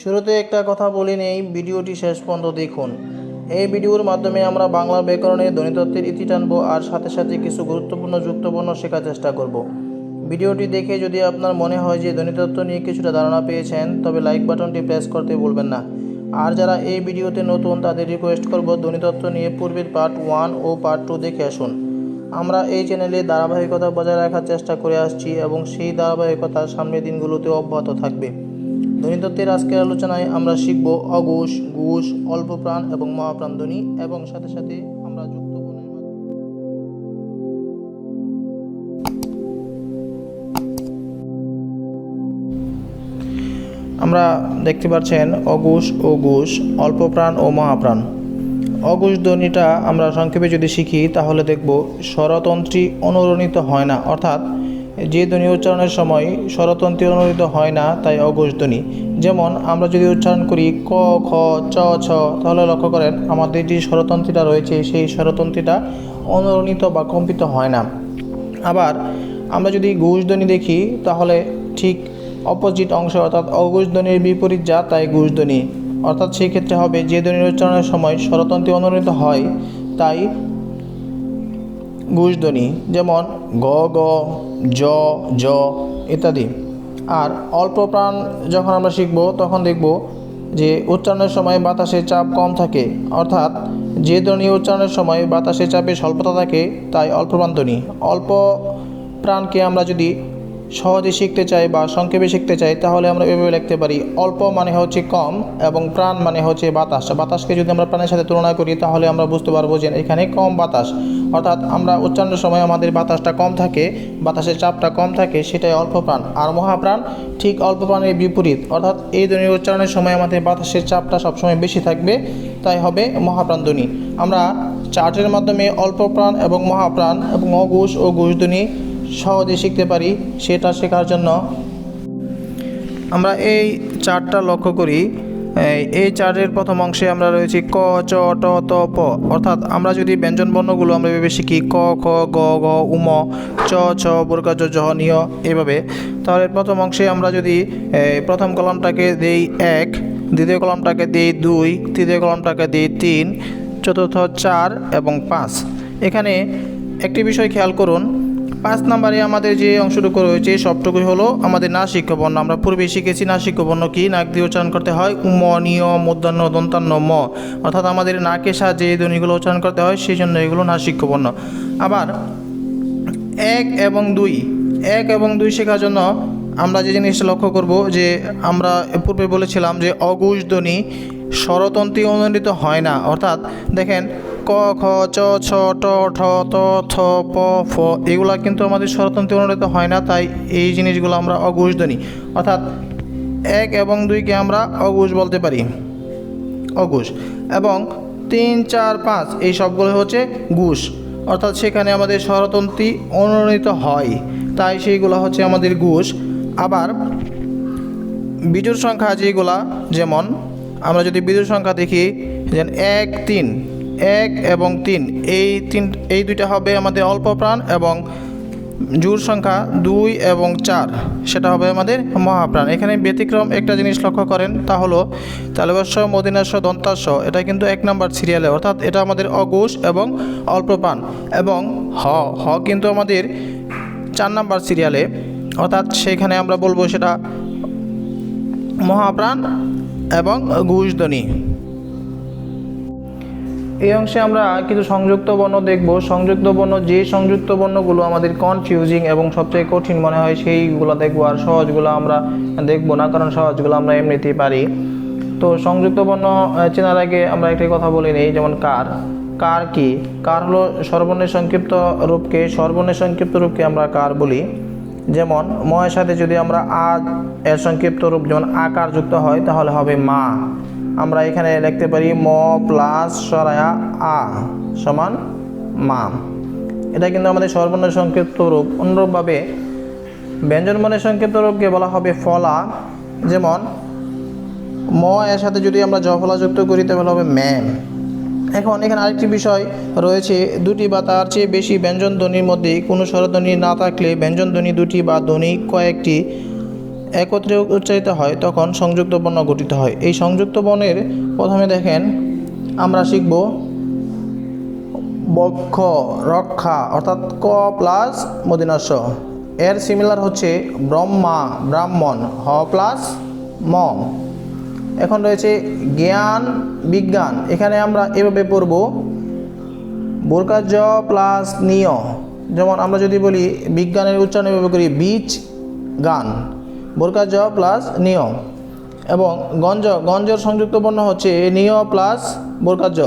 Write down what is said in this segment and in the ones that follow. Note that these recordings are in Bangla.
শুরুতে একটা কথা বলে নেই, ভিডিওটি শেষ পর্যন্ত দেখুন। এই ভিডিওর মাধ্যমে আমরা বাংলা ব্যাকরণের ধ্বনিতত্ত্বের ইতি টানব আর সাথে সাথে কিছু গুরুত্বপূর্ণ যুক্তবর্ণ শেখার চেষ্টা করব। ভিডিওটি দেখে যদি আপনার মনে হয় যে ধ্বনিতত্ত্ব নিয়ে কিছুটা ধারণা পেয়েছেন, তবে লাইক বাটনটি প্রেস করতে ভুলবেন না। আর যারা এই ভিডিওতে নতুন, তাদের রিকোয়েস্ট করব ধ্বনিতত্ত্ব নিয়ে পূর্বের পার্ট 1 ও পার্ট 2 দেখে আসুন। আমরা এই চ্যানেলে ধারাবাহিকতা বজায় রাখার চেষ্টা করে আসছি এবং সেই ধারাবাহিকতা সামনের দিনগুলোতে অব্যাহত থাকবে। ধ্বনিতত্ত্বের আজকের আলোচনায় আমরা শিখব অঘোষ, ঘোষ, অল্প প্রাণ এবং মহাপ্রাণ ধ্বনি এবং সাথে সাথে আমরা যুক্ত বর্ণের আমরা দেখতে পাচ্ছেন অঘোষ ও ঘোষ, অল্প প্রাণ ও মহাপ্রাণ। অঘোষ ধ্বনিটা আমরা সংক্ষেপে যদি শিখি তাহলে দেখব স্বরতন্ত্রী অনুরণিত হয় না, অর্থাৎ যে ধ্বনি উচ্চারণের সময় স্বরতন্ত্রী অনুরণিত হয় না তাই অঘোষ ধ্বনি। যেমন আমরা যদি উচ্চারণ করি ক, খ, চ, ছ, তাহলে লক্ষ্য করেন আমাদের যে স্বরতন্ত্রীটা রয়েছে সেই স্বরতন্ত্রীটা অনুরণিত বা কম্পিত হয় না। আবার আমরা যদি ঘোষ ধ্বনি দেখি তাহলে ঠিক অপোজিট অংশ, অর্থাৎ অঘোষ ধ্বনির বিপরীত যা তাই ঘোষ ধ্বনি, অর্থাৎ সেই ক্ষেত্রে হবে যে ধ্বনির উচ্চারণের সময় স্বরতন্ত্রী অনুরণিত হয় তাই ঘোষ ধ্বনি, যেমন গ, গ, জ, জ ইত্যাদি। আর অল্প প্রাণ যখন আমরা শিখব তখন দেখব যে উচ্চারণের সময় বাতাসের চাপ কম থাকে, অর্থাৎ যে ধ্বনি উচ্চারণের সময় বাতাসের চাপে স্বল্পতা থাকে তাই অল্প প্রাণ ধ্বনি। অল্প প্রাণকে আমরা যদি সহজে শিখতে চাই বা সংক্ষেপে শিখতে চাই তাহলে আমরা এভাবে লিখতে পারি, অল্প মানে হচ্ছে কম এবং প্রাণ মানে হচ্ছে বাতাস। বাতাসকে যদি আমরা প্রাণের সাথে তুলনা করি তাহলে আমরা বুঝতে পারবো যে এখানে কম বাতাস, অর্থাৎ আমরা উচ্চারণের সময় আমাদের বাতাসটা কম থাকে, বাতাসের চাপটা কম থাকে, সেটাই অল্প প্রাণ। আর মহাপ্রাণ ঠিক অল্প প্রাণের বিপরীত, অর্থাৎ এই ধ্বনির উচ্চারণের সময় আমাদের বাতাসের চাপটা সবসময় বেশি থাকবে, তাই হবে মহাপ্রাণ ধ্বনি। আমরা চার্টের মাধ্যমে অল্প প্রাণ এবং মহাপ্রাণ এবং অঘোষ ও ঘোষ ধ্বনি সহজে শিখতে পারি। সেটা শেখার জন্য আমরা এই চার্টটা লক্ষ্য করি। এই চার্টের প্রথম অংশে আমরা রয়েছি ক, চ, ট, ত, প, অর্থাৎ আমরা যদি ব্যঞ্জন বর্ণগুলো আমরা এভাবে শিখি ক, খ, গ, ঘ, উম, চ, ছ, বর্গা, জ, ঝ, নিয় এভাবে, তাহলে প্রথম অংশে আমরা যদি প্রথম কলামটাকে দেই 1, দ্বিতীয় কলামটাকে দিই 2, তৃতীয় কলামটাকে দিই 3, চতুর্থ 4 এবং 5। এখানে একটি বিষয় খেয়াল করুন, 5 নম্বরে আমাদের যে অংশটুকু রয়েছে সবটুকুই হলো আমাদের নাসিক্য বর্ণ। আমরা পূর্বে শিখেছি নাসিক্য বর্ণ কি, নাক দিয়ে উচ্চারণ করতে হয় উম, নিয়, মূর্ধন্য, দন্তান্ন, ম, অর্থাৎ আমাদের নাকের সাহায্যে এই ধ্বনিগুলো উচ্চারণ করতে হয়, সেই জন্য এগুলো নাসিক্য বর্ণ। আবার 1 এবং 2 শেখার জন্য আমরা যে জিনিসটা লক্ষ্য করব যে আমরা পূর্বে বলেছিলাম যে অঘোষ ধ্বনি স্বরতন্ত্রী অনুরণিত হয় না, অর্থাৎ দেখেন ক, খ, চ, ছ, ট, ঠ, ত, থ, প, ফ এগুলা কিন্তু আমাদের স্বরতন্ত্রী অনুরণিত হয় না, তাই এই জিনিসগুলো আমরা অঘোষ ধ্বনি, অর্থাৎ 1 এবং 2কে আমরা অঘোষ বলতে পারি, অঘোষ। এবং 3, 4, 5 এই সবগুলো হচ্ছে ঘোষ, অর্থাৎ সেখানে আমাদের স্বরতন্ত্রী অনুরণিত হয়, তাই সেইগুলো হচ্ছে আমাদের ঘোষ। আবার বিজোড় সংখ্যা যেগুলা, যেমন আমরা যদি বিজোড় সংখ্যা দেখি যেন 1, 3, 1 এবং 3 এই দুইটা হবে আমাদের অল্প প্রাণ, এবং জোড় সংখ্যা 2 এবং 4 সেটা হবে আমাদের মহাপ্রাণ। এখানে ব্যতিক্রম একটা জিনিস লক্ষ্য করেন, তা হলো তালব্য, মদিনাস্য, দন্তাস্য, এটা কিন্তু 1 নম্বর সিরিয়ালে, অর্থাৎ এটা আমাদের অঘোষ এবং অল্প প্রাণ। এবং হ কিন্তু আমাদের 4 নম্বর সিরিয়ালে, অর্থাৎ সেখানে আমরা বলবো সেটা মহাপ্রাণ এবং ঘোষ ধ্বনি। এই অংশে আমরা কিছু সংযুক্ত বর্ণ দেখব। সংযুক্ত বর্ণ, যে সংযুক্ত বর্ণগুলো আমাদের কনফিউজিং এবং সবচেয়ে কঠিন মনে হয় সেইগুলো দেখব, আর সহজগুলো আমরা দেখব না, কারণ সহজগুলো আমরা এমনিতেই পারি। তো সংযুক্ত বর্ণ চেনার আগে আমরা একটি কথা বলে নিই, যেমন কার কি, কার হলো স্বরবর্ণের সংক্ষিপ্ত রূপকে আমরা কার বলি। যেমন ময়ের সাথে যদি আমরা এর সংক্ষিপ্ত রূপ যেমন আকার যুক্ত হয় তাহলে হবে মা। আমরা এখানে লিখতে পারি ম প্লাস সরায়া আ সমান মা। এটা কিন্তু আমাদের স্বরবর্ণের সংক্ষিপ্ত রূপ। অনুরূপভাবে ব্যঞ্জনবর্ণের সংক্ষিপ্ত রূপকে বলা হবে ফলা। যেমন ম এর সাথে যদি আমরা জফলা যুক্ত করি তাহলে হবে ম্যাম। এখন এখানে আরেকটি বিষয় রয়েছে, 2টি বা তার চেয়ে বেশি ব্যঞ্জন ধ্বনির মধ্যে কোনো স্বরধ্বনি না থাকলে ব্যঞ্জন ধ্বনি 2টি বা ধ্বনি কয়েকটি একত্রে উচ্চারিত হয় তখন সংযুক্ত বর্ণ গঠিত হয়। এই সংযুক্ত বর্ণের প্রথমে দেখেন আমরা শিখব বক্ষ, রক্ষা অর্থাৎ ক প্লাস মূর্ধন্য ষ। এর সিমিলার হচ্ছে ব্রহ্মা, ব্রাহ্মণ, হ প্লাস ম। এখন রয়েছে জ্ঞান, বিজ্ঞান। এখানে আমরা এভাবে পড়ব বোরকা জ প্লাস নিয়। যেমন আমরা যদি বলি বিজ্ঞানের উচ্চারণ এভাবে করি বীজ গান, বোরকা জ প্লাস নিয়। এবং গঞ্জ, গঞ্জের সংযুক্ত বর্ণ হচ্ছে নিয় প্লাস বোরকা জ।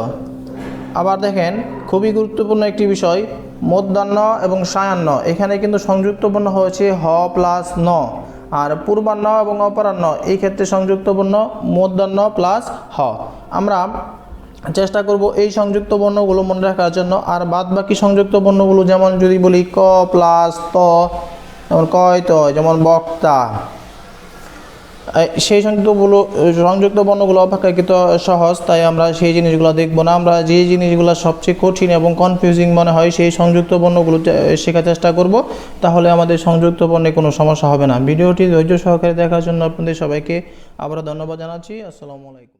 আবার দেখেন খুবই গুরুত্বপূর্ণ একটি বিষয় মধ্যাহ্ন এবং সায়াহ্ন। এখানে কিন্তু সংযুক্ত বর্ণ হয়েছে হ প্লাস ন। আর পূর্বাহ্ন এবং অপরাহ্ন এই ক্ষেত্রে সংযুক্ত বর্ণ মধ্যাহ্ন প্লাস হ। আমরা চেষ্টা করব এই সংযুক্ত বর্ণগুলো মনে রাখার জন্য। আর বাদ বাকি সংযুক্ত বর্ণগুলো যেমন যদি বলি ক প্লাস ত, যেমন কয়ত, যেমন বক্তা, সেই সংযুক্ত বর্ণগুলো অপেক্ষাকৃত সহজ, তাই আমরা সেই জিনিসগুলো দেখব না। আমরা যে জিনিসগুলো সবচেয়ে কঠিন এবং কনফিউজিং মনে হয় সেই সংযুক্ত বর্ণগুলো শেখার চেষ্টা করব, তাহলে আমাদের সংযুক্ত বর্ণে কোনো সমস্যা হবে না। ভিডিওটি ধৈর্য সহকারে দেখার জন্য আপনাদের সবাইকে আবারও ধন্যবাদ জানাচ্ছি। আসসালামু আলাইকুম।